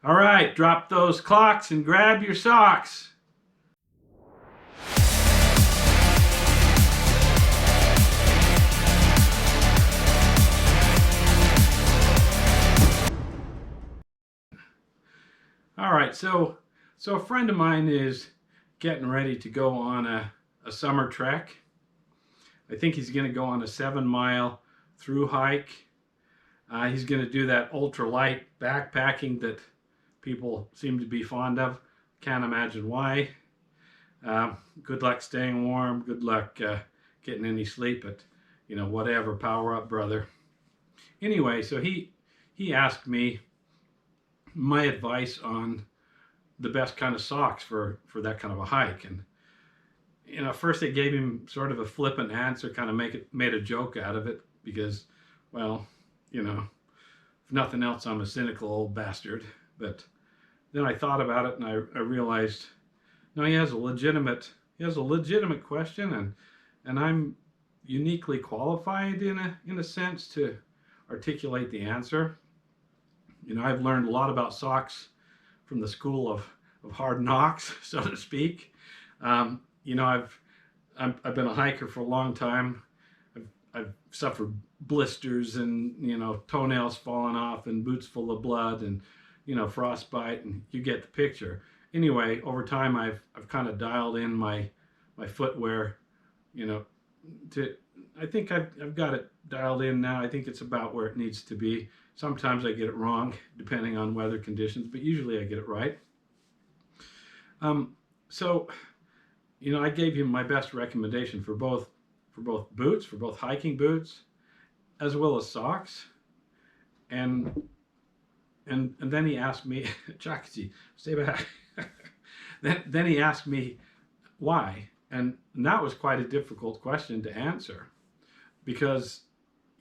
All right, drop those clocks and grab your socks. All right, so a friend of mine is getting ready to go on a summer trek. I think he's going to go on a 7-mile through hike. He's going to do that ultralight backpacking that people seem to be fond of. Can't imagine why. Good luck staying warm. Good luck getting any sleep, but whatever. Power up, brother. Anyway, so he asked me my advice on the best kind of socks for that kind of a hike. And first I gave him sort of a flippant answer, kind of made a joke out of it because, well, if nothing else, I'm a cynical old bastard. But then I thought about it and I realized, no, he has a legitimate question, and I'm uniquely qualified in a sense to articulate the answer. I've learned a lot about socks from the school of hard knocks, so to speak. I've been a hiker for a long time. I've suffered blisters and toenails falling off and boots full of blood and frostbite, and you get the picture. Anyway, over time I've kind of dialed in my footwear. I think I've got it dialed in now. I think it's about where it needs to be. Sometimes I get it wrong depending on weather conditions, but usually I get it right. So I gave him my best recommendation for both boots, for both hiking boots, as well as socks. And then he asked me, Chacachi, stay back. then he asked me why, and that was quite a difficult question to answer, because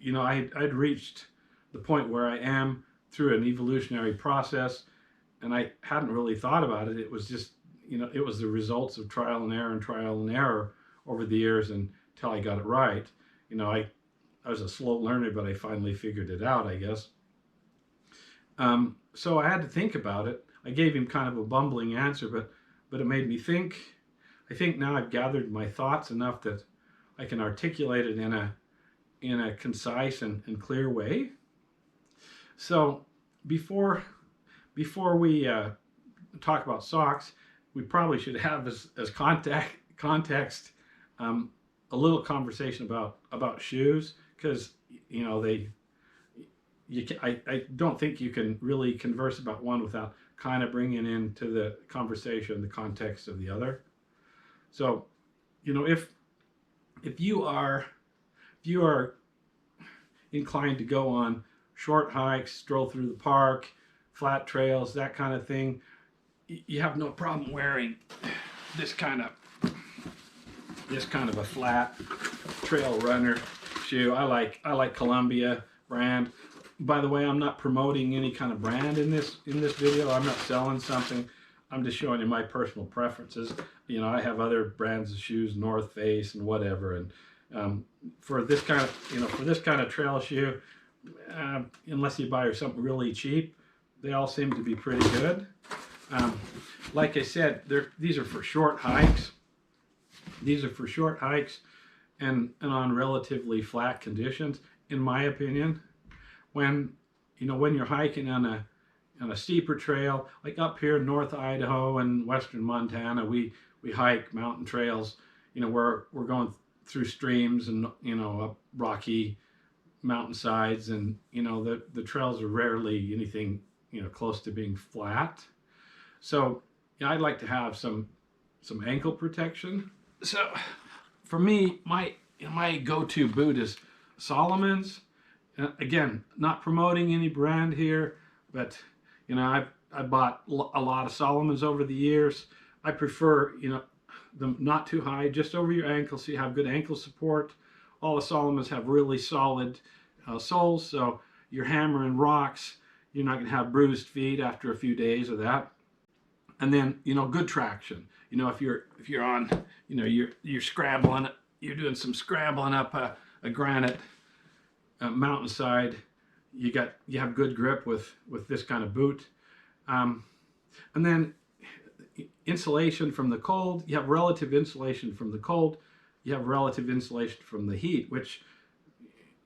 I'd reached the point where I am through an evolutionary process, and I hadn't really thought about it. It was just it was the results of trial and error over the years until I got it right. I was a slow learner, but I finally figured it out, I guess. So I had to think about it. I gave him kind of a bumbling answer, but it made me think. I think now I've gathered my thoughts enough that I can articulate it in a concise and clear way. So before we talk about socks, we probably should have as context a little conversation about shoes, because I don't think you can really converse about one without kind of bringing into the conversation the context of the other. So, if you are inclined to go on short hikes, stroll through the park, flat trails, that kind of thing, you have no problem wearing this kind of a flat trail runner shoe. I like Columbia brand. By the way, I'm not promoting any kind of brand in this video. I'm not selling something. I'm just showing you my personal preferences. I have other brands of shoes, North Face and whatever. And for this kind of trail shoe, unless you buy something really cheap, they all seem to be pretty good. Like I said, these are for short hikes. These are for short hikes and on relatively flat conditions, in my opinion. When you're hiking on a steeper trail, like up here in North Idaho and western Montana, we hike mountain trails. We're going through streams and up rocky mountainsides, and the trails are rarely anything close to being flat. So I'd like to have some ankle protection. So for me, my go-to boot is Solomon's. Again, not promoting any brand here, but I bought a lot of Solomons over the years. I prefer them not too high, just over your ankle, so you have good ankle support. All the Solomons have really solid soles, so you're hammering rocks, you're not going to have bruised feet after a few days of that. And then good traction. If you're on, you're scrambling, you're doing some scrambling up a granite mountainside, you have good grip with this kind of boot. And then insulation from the cold. You have relative insulation from the cold. You have relative insulation from the heat, which,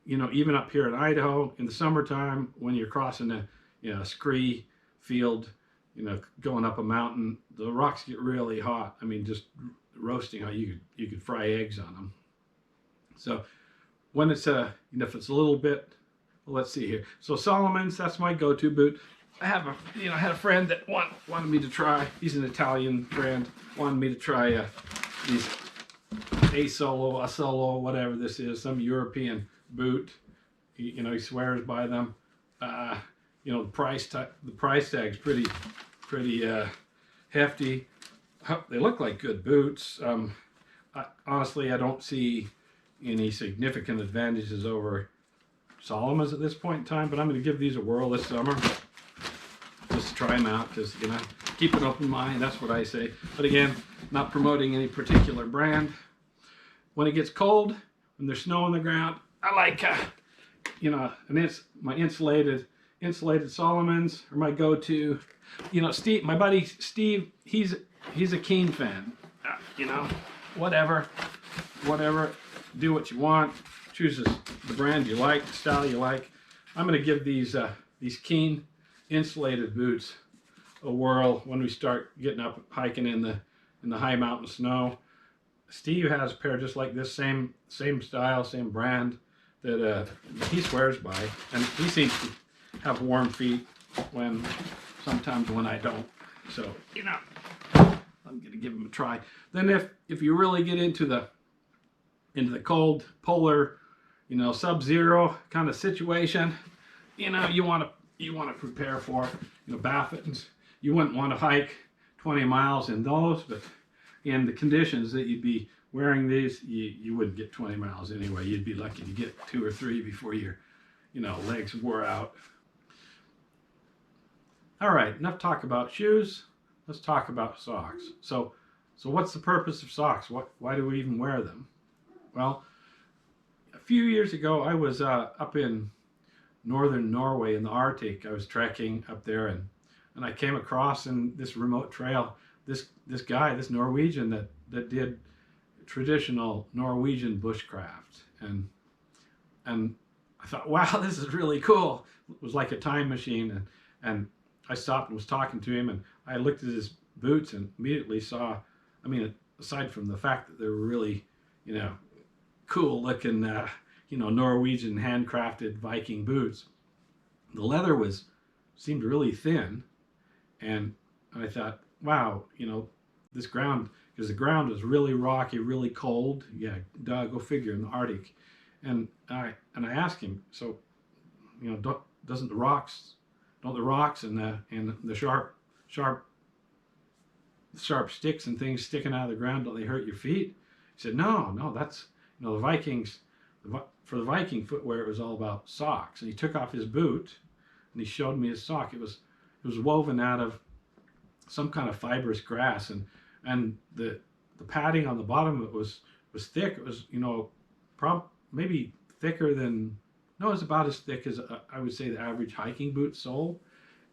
even up here in Idaho in the summertime, when you're crossing a scree field, going up a mountain, the rocks get really hot. I mean, just roasting hot. You could fry eggs on them. So when it's if it's a little bit, well, let's see here. So Salomon's, that's my go-to boot. I had a friend that wanted me to try. He's an Italian friend. Wanted me to try these a whatever this is, some European boot. He swears by them. The price tag's pretty hefty. They look like good boots. Honestly, I don't see any significant advantages over Salomon's at this point in time, but I'm going to give these a whirl this summer. Just to try them out, because keep an open mind. That's what I say. But again, not promoting any particular brand. When it gets cold, when there's snow on the ground, I like my insulated Salomon's are my go-to. Steve, my buddy Steve, he's a Keen fan. Whatever, do what you want. Chooses the brand you like, the style you like. I'm going to give these Keen insulated boots a whirl when we start getting up hiking in the high mountain snow. Steve has a pair just like this, same style, same brand that he swears by, and he seems to have warm feet sometimes when I don't. So I'm gonna give him a try. Then if you really get into the cold polar, sub-zero kind of situation, you want to prepare for it. Baffins, you wouldn't want to hike 20 miles in those, but in the conditions that you'd be wearing these, you wouldn't get 20 miles anyway. You'd be lucky to get 2 or 3 before your legs wore out. All right, enough talk about shoes. Let's talk about socks. So what's the purpose of socks? Why do we even wear them? Well, a few years ago, I was up in northern Norway in the Arctic. I was trekking up there, and I came across in this remote trail this guy, this Norwegian that did traditional Norwegian bushcraft, and I thought, wow, this is really cool. It was like a time machine, and I stopped and was talking to him, and I looked at his boots and immediately saw, aside from the fact that they were really, cool looking, Norwegian handcrafted Viking boots, the leather seemed really thin, and I thought, wow, this ground, because the ground was really rocky, really cold. Yeah, go figure, in the Arctic. And I asked him, so, don't the rocks and the sharp sticks and things sticking out of the ground, don't they hurt your feet? He said, no, that's, the Vikings, for the Viking footwear, it was all about socks. And he took off his boot and he showed me his sock. It was woven out of some kind of fibrous grass, and the padding on the bottom of it was thick. It was maybe thicker than, no, it was about as thick as I would say the average hiking boot sole,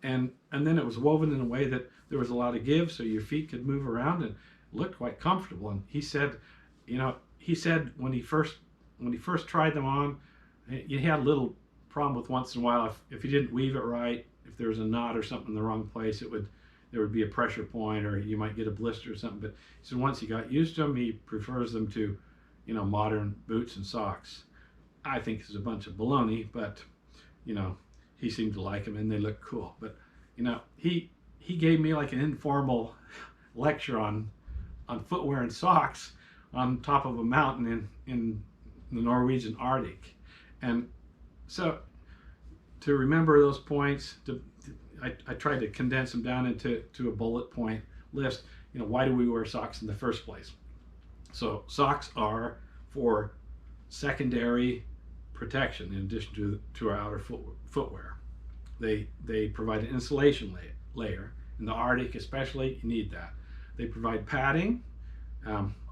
and then it was woven in a way that there was a lot of give, so your feet could move around, and it looked quite comfortable. And he said when he first tried them on, he had a little problem with once in a while if he didn't weave it right, if there was a knot or something in the wrong place, there would be a pressure point, or you might get a blister or something. But he said once he got used to them, he prefers them to, modern boots and socks. I think it's a bunch of baloney, but, he seemed to like them and they look cool. But, he gave me like an informal lecture on footwear and socks on top of a mountain in the Norwegian Arctic. And so to remember those points, I tried to condense them down into a bullet point list. Why do we wear socks in the first place? So socks are for secondary protection in addition to our outer footwear. They provide an insulation layer. In the Arctic especially, you need that. They provide padding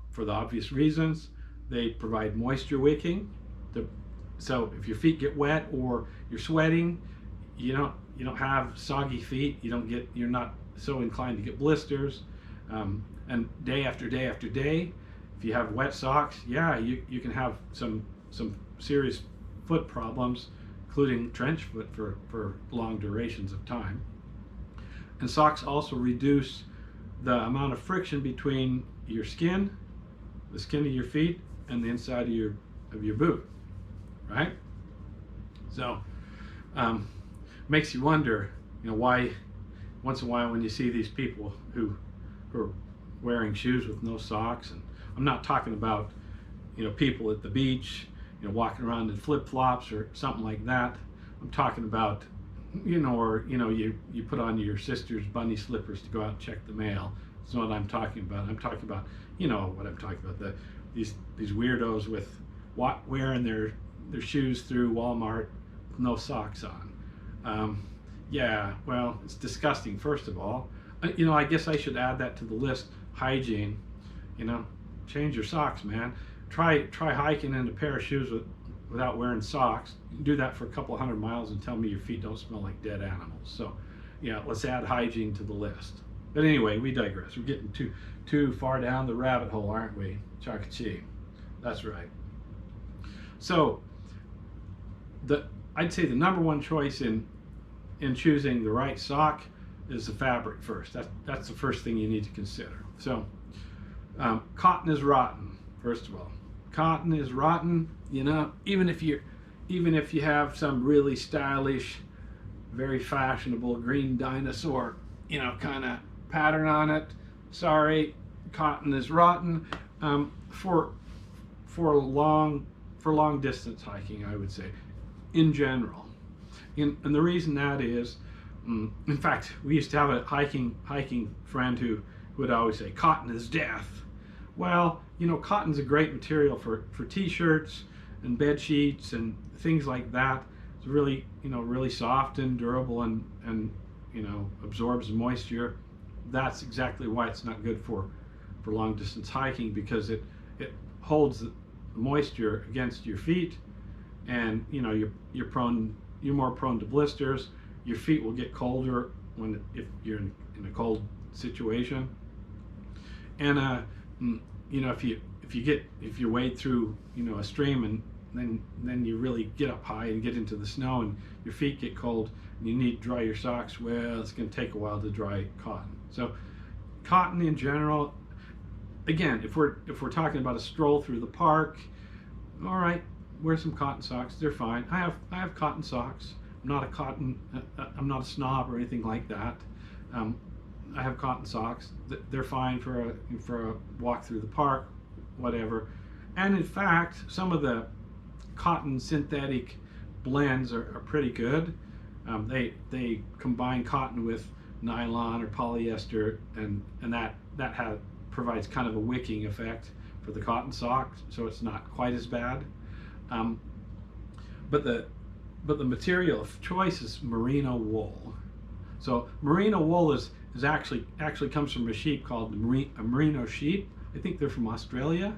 for the obvious reasons. They provide moisture wicking. So if your feet get wet or you're sweating, you you don't have soggy feet. You're not so inclined to get blisters. And day after day after day, if you have wet socks, yeah, you can have some serious foot problems, including trench foot for long durations of time. And socks also reduce the amount of friction between your skin, the skin of your feet, and the inside of your boot, right? So makes you wonder, why once in a while when you see these people who are wearing shoes with no socks, and I'm not talking about people at the beach walking around in flip-flops or something like that. I'm talking about or you put on your sister's bunny slippers to go out and check the mail. That's not what I'm talking about. I'm talking about what I'm talking about, these weirdos with wearing their shoes through Walmart with no socks on. Yeah, well, it's disgusting, first of all. I guess I should add that to the list. Hygiene. Change your socks, man. Try hiking in a pair of shoes without wearing socks. You can do that for a couple 100 miles and tell me your feet don't smell like dead animals. So yeah, let's add hygiene to the list. But anyway, we digress. We're getting too far down the rabbit hole, aren't we? Chacachi. That's right. So I'd say the number one choice in choosing the right sock is the fabric first. That's the first thing you need to consider. So cotton is rotten, first of all. Cotton is rotten, even if you have some really stylish, very fashionable green dinosaur, kind of pattern on it. Sorry, cotton is rotten for long distance hiking, I would say, in general. And the reason that is, in fact, we used to have a hiking friend who would always say, cotton is death. Well, cotton's a great material for t-shirts and bed sheets and things like that. It's really, really soft and durable and absorbs moisture. That's exactly why it's not good for long distance hiking, because it holds the moisture against your feet, and you're more prone to blisters. Your feet will get colder if you're in a cold situation. And if you wade through a stream, and then you really get up high and get into the snow and your feet get cold and you need to dry your socks, well, it's going to take a while to dry cotton. So cotton in general, again, if we're talking about a stroll through the park, all right, wear some cotton socks. They're fine. I have cotton socks. I'm not a snob or anything like that. I have cotton socks. They're fine for a walk through the park, whatever. And in fact, some of the cotton synthetic blends are pretty good. They combine cotton with nylon or polyester, and that provides kind of a wicking effect for the cotton sock, so it's not quite as bad. But the material of choice is merino wool. So merino wool is actually comes from a sheep called a merino sheep. I think they're from Australia,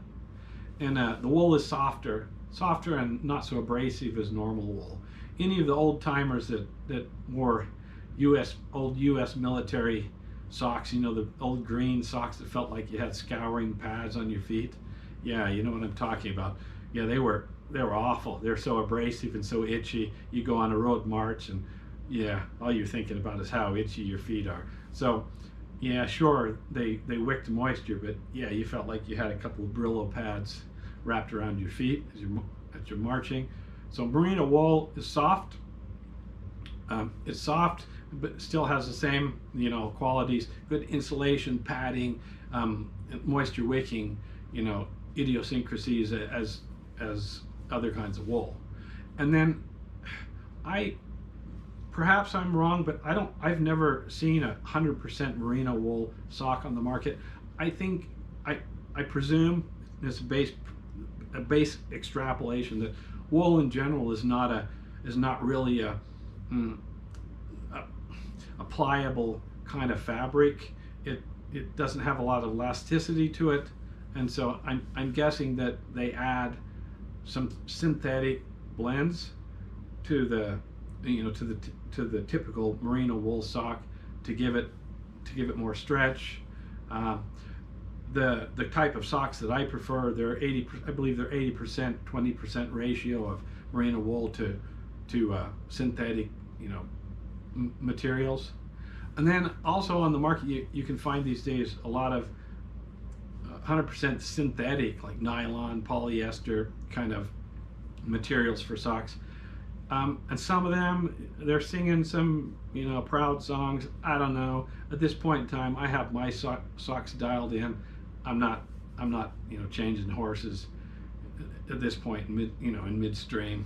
and the wool is softer and not so abrasive as normal wool. Any of the old timers that wore old U.S. military socks, the old green socks that felt like you had scouring pads on your feet, yeah, you know what I'm talking about. Yeah, they were awful. They're so abrasive and so itchy. You go on a road march and yeah, all you're thinking about is how itchy your feet are. So yeah, sure, they wicked moisture, but yeah, you felt like you had a couple of Brillo pads wrapped around your feet as you're marching. So merino wool is soft. It's soft, but still has the same qualities: good insulation, padding, moisture wicking, idiosyncrasies as other kinds of wool. And then perhaps I'm wrong, but I've never seen 100% merino wool sock on the market. I think I presume it's a base extrapolation that wool in general is not really a pliable kind of fabric. It doesn't have a lot of elasticity to it, and so I'm guessing that they add some synthetic blends to the to the typical merino wool sock to give it more stretch. The type of socks that I prefer, I believe they're 80% 20% ratio of merino wool to synthetic materials. And then also on the market you can find these days a lot of 100% synthetic, like nylon, polyester kind of materials for socks. And some of them, they're singing some, proud songs. I don't know. At this point in time, I have my socks dialed in. I'm not, changing horses at this point in midstream.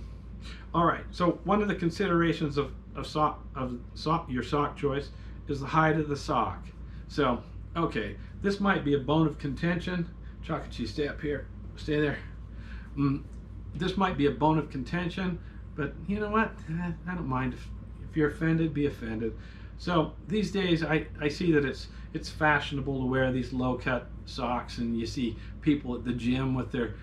All right. So one of the considerations of your sock choice is the height of the sock. So, okay, this might be a bone of contention. Chacachi, stay up here. Stay there. This might be a bone of contention, but you know what? I don't mind. If you're offended, be offended. So these days, I see that it's fashionable to wear these low-cut socks, and you see people at the gym with their,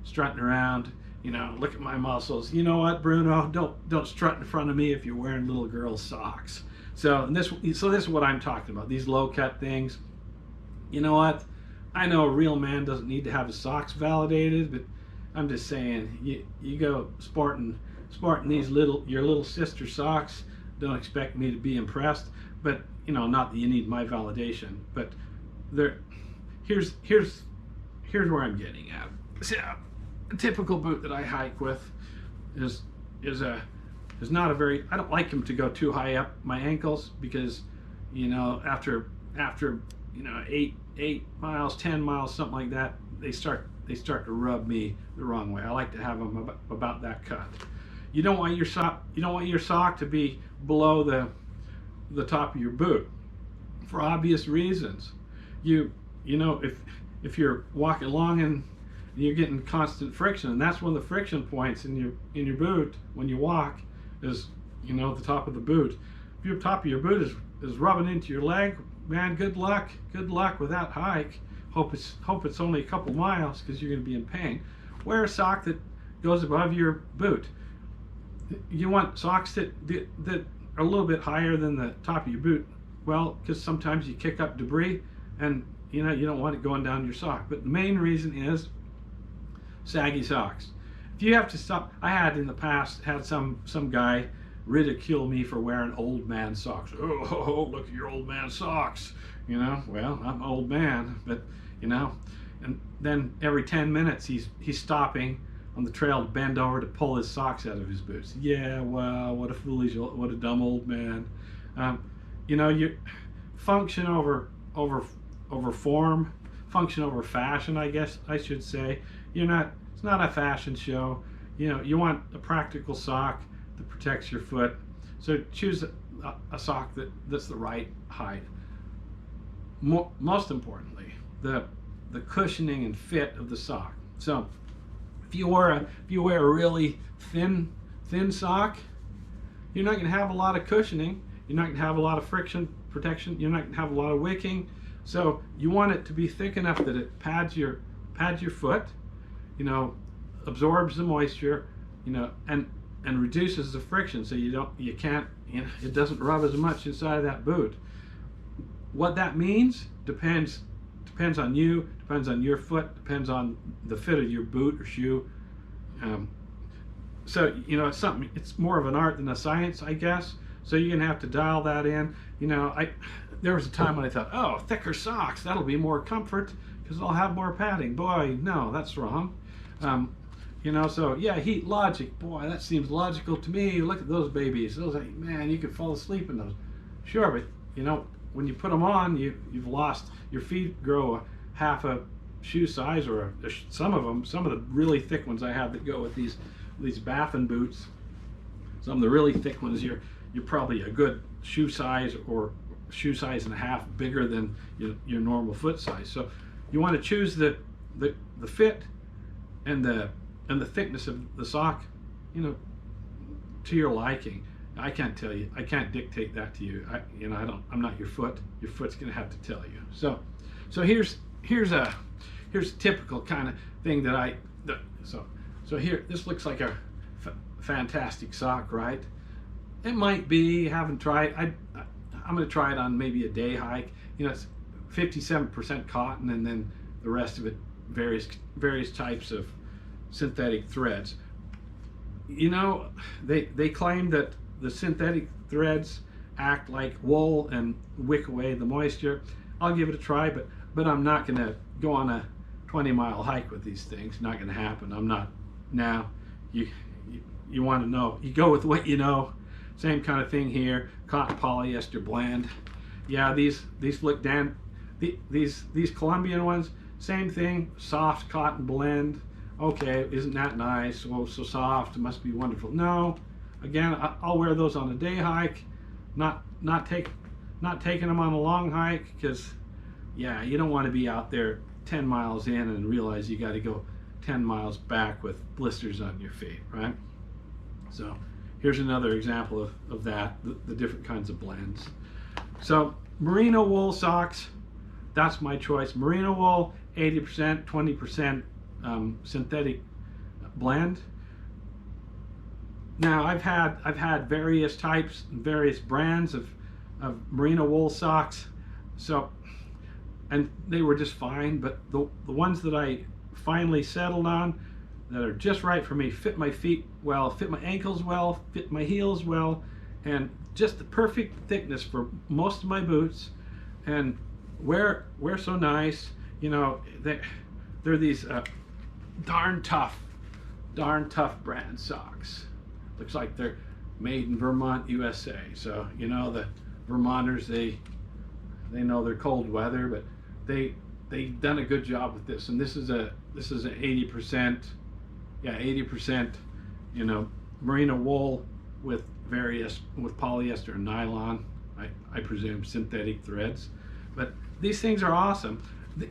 strutting around. Look at my muscles. You know what, Bruno? Don't strut in front of me if you're wearing little girls' socks. So this is what I'm talking about. These low-cut things. You know what? I know a real man doesn't need to have his socks validated, but I'm just saying, you go sporting your little sister socks. Don't expect me to be impressed, but not that you need my validation. But here's where I'm getting at. See, a typical boot that I hike with is not a very. I don't like them to go too high up my ankles because after 8 miles, 10 miles, something like that, they start to rub me the wrong way. I like to have them about that cut. You don't want your sock to be below the top of your boot for obvious reasons. If you're walking along and you're getting constant friction, and that's one of the friction points in your boot when you walk is the top of the boot. If your top of your boot is rubbing into your leg, man, good luck with that hike. Hope it's only a couple miles because you're going to be in pain. Wear a sock that goes above your boot. You want socks that are a little bit higher than the top of your boot. Well, because sometimes you kick up debris, and you don't want it going down your sock. But the main reason is saggy socks. If you have to stop, I had in the past had some guy ridicule me for wearing old man socks. Oh, look at your old man socks. Well, I'm an old man, but and then every 10 minutes he's stopping on the trail to bend over to pull his socks out of his boots. Yeah, well, what a dumb old man. You function over form, function over fashion, I guess I should say. It's not a fashion show. You want a practical sock that protects your foot. So choose a sock that's the right height. Most importantly, the cushioning and fit of the sock. So if you wear a really thin sock, you're not going to have a lot of cushioning. You're not going to have a lot of friction protection. You're not going to have a lot of wicking. So you want it to be thick enough that it pads your foot, absorbs the moisture, and reduces the friction, so it doesn't rub as much inside of that boot. What that means depends on you, depends on your foot, depends on the fit of your boot or shoe. So it's more of an art than a science, I guess. So you're gonna have to dial that in. There was a time when I thought, oh, thicker socks, that'll be more comfort because I'll have more padding. Boy, no, that's wrong. So yeah, heat logic. Boy, that seems logical to me. Look at those babies. Man, you could fall asleep in those. Sure, but when you put them on, you've lost. Your feet grow half a shoe size, or some of the really thick ones I have that go with these Baffin boots. Some of the really thick ones, you're probably a good shoe size or shoe size and a half bigger than your normal foot size. So you want to choose the fit and the thickness of the sock, to your liking. I can't tell you. I can't dictate that to you. I'm not your foot. Your foot's gonna have to tell you. So here's a typical kind of thing so here, this looks like a fantastic sock, right? It might be. Haven't tried. I'm going to try it on maybe a day hike. You know, it's 57% cotton, and then the rest of it various types of synthetic threads. You know, they claim that the synthetic threads act like wool and wick away the moisture. I'll give it a try, but I'm not going to go on a 20-mile hike with these things. Not going to happen. I'm not. Now, you want to know. You go with what you know. Same kind of thing here. Cotton polyester blend. Yeah, these look down. These Colombian ones, same thing. Soft cotton blend. Okay, isn't that nice? Oh, so soft. It must be wonderful. No, again, I'll wear those on a day hike. Not taking them on a long hike, because yeah, you don't want to be out there 10 miles in and realize you got to go 10 miles back with blisters on your feet, right? So here's another example of that, the different kinds of blends. So merino wool socks, that's my choice. Merino wool, 80%, 20% synthetic blend. Now I've had various types and various brands of merino wool socks, so, and they were just fine, but the ones that I finally settled on that are just right for me, fit my feet well, fit my ankles well, fit my heels well, and just the perfect thickness for most of my boots, and wear so nice. You know, they're these darn tough brand socks. Looks like they're made in Vermont, USA. So you know, the Vermonters, they know their cold weather, but they've done a good job with this. And this is an 80%, yeah, 80%, you know, merino wool with polyester and nylon, I presume synthetic threads. But these things are awesome.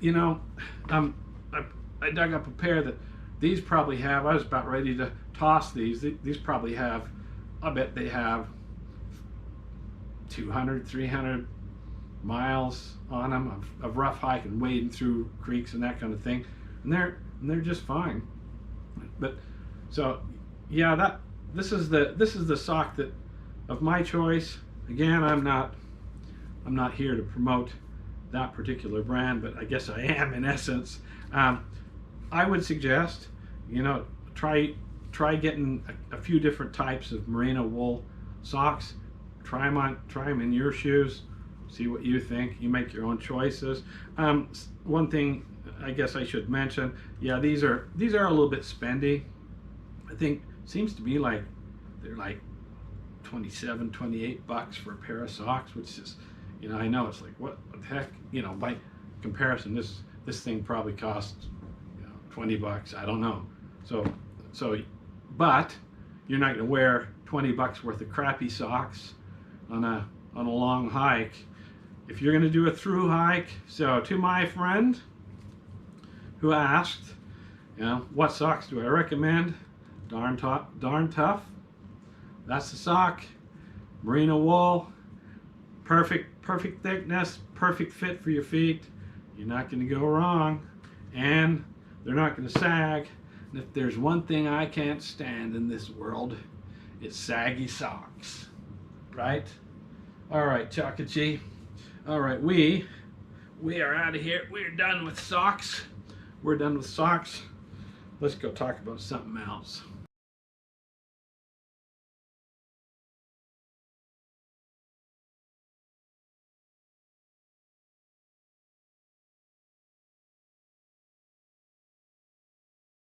You know, I dug up a pair that these probably have. I was about ready to toss these. These probably have, I bet they have 200, 300 miles on them of rough hiking, wading through creeks and that kind of thing, and they're just fine. But so yeah, this is the sock that of my choice. Again, I'm not here to promote that particular brand, but I guess I am in essence. I would suggest, you know, try getting a few different types of merino wool socks. Try them in your shoes. See what you think. You make your own choices. One thing I guess I should mention, yeah, these are a little bit spendy. I think seems to be like they're like 27, 28 bucks for a pair of socks, which is, you know, I know it's like what the heck, you know, by comparison, this thing probably costs, you know, 20 bucks. I don't know. So, but you're not going to wear 20 bucks worth of crappy socks on a long hike. If you're going to do a through hike, so to my friend who asked, you know, what socks do I recommend? Darn tough. That's the sock. Merino wool, perfect thickness, perfect fit for your feet. You're not going to go wrong, and they're not going to sag. And if there's one thing I can't stand in this world, it's saggy socks, right? All right, Chacachi. All right, we are out of here. We're done with socks. We're done with socks. Let's go talk about something else.